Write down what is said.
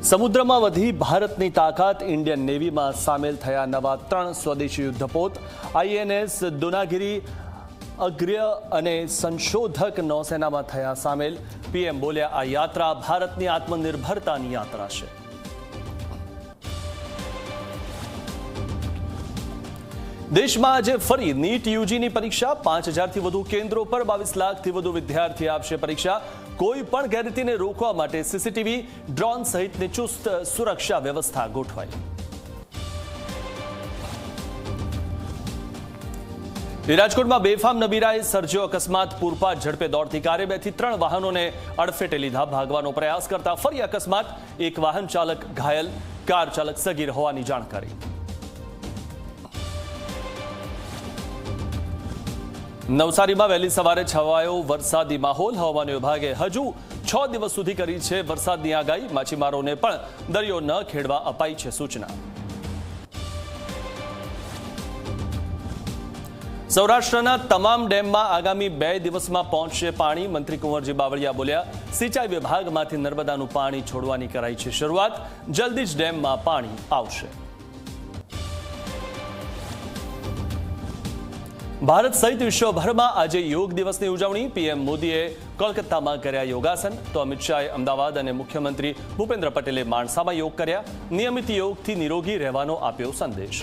સમુદ્રમાં વધી ભારતની તાકાત ઇન્ડિયન નેવીમાં સામેલ થયા નવા 3 સ્વદેશી યુદ્ધપોત આઈએનએસ દુનાગિરી અગ્ર્ય અને સંશોધક નૌસેનામાં થયા સામેલ। પીએમ બોલ્યા, આ યાત્રા ભારતની આત્મનિર્ભરતાની યાત્રા છે। દેશમાં આજે ફરી નીટ યુજીની પરીક્ષા। 5000થી વધુ કેન્દ્રો પર 22 લાખથી વધુ વિદ્યાર્થી આપશે પરીક્ષા। કોઈ પણ ગેરરીતિને રોકવા માટે સીસીટીવી, ડ્રોન સહિતની ચુસ્ત સુરક્ષા વ્યવસ્થા ગોઠવાઈ। રાજકોટમાં બેફામ નબીરાએ સર્જ્યો અકસ્માત। પૂરપાટ ઝડપે દોડતી કારે 2 થી 3 વાહનોને અડફેટે લીધા। ભાગવાનો પ્રયાસ કરતા ફરી અકસ્માત। એક વાહન ચાલક ઘાયલ, કાર ચાલક સગીર હોવાની જાણકારી। નવસારીમાં વહેલી સવારે છવાયો વરસાદી માહોલ। હવામાન વિભાગે હજુ 6 દિવસ સુધી કરી છે વરસાદની આગાહી। માછીમારોને પણ દરિયો ન ખેડવા અપાઈ છે સૂચના। સૌરાષ્ટ્રના તમામ ડેમમાં આગામી 2 દિવસમાં પહોંચશે પાણી। મંત્રી કુંવરજી બાવળિયા બોલ્યા, સિંચાઈ વિભાગમાંથી નર્મદાનું પાણી છોડવાની કરાઈ છે શરૂઆત। જલ્દી જ ડેમમાં પાણી આવશે। ભારત સહિત વિશ્વભરમાં આજે યોગ દિવસની ઉજવણી। પીએમ મોદીએ કોલકાતામાં કર્યા યોગાસન, તો અમિત શાહે અમદાવાદ અને મુખ્યમંત્રી ભૂપેન્દ્ર પટેલે માણસામાં યોગ કર્યા। નિયમિત યોગથી નિરોગી રહેવાનો આપ્યો સંદેશ।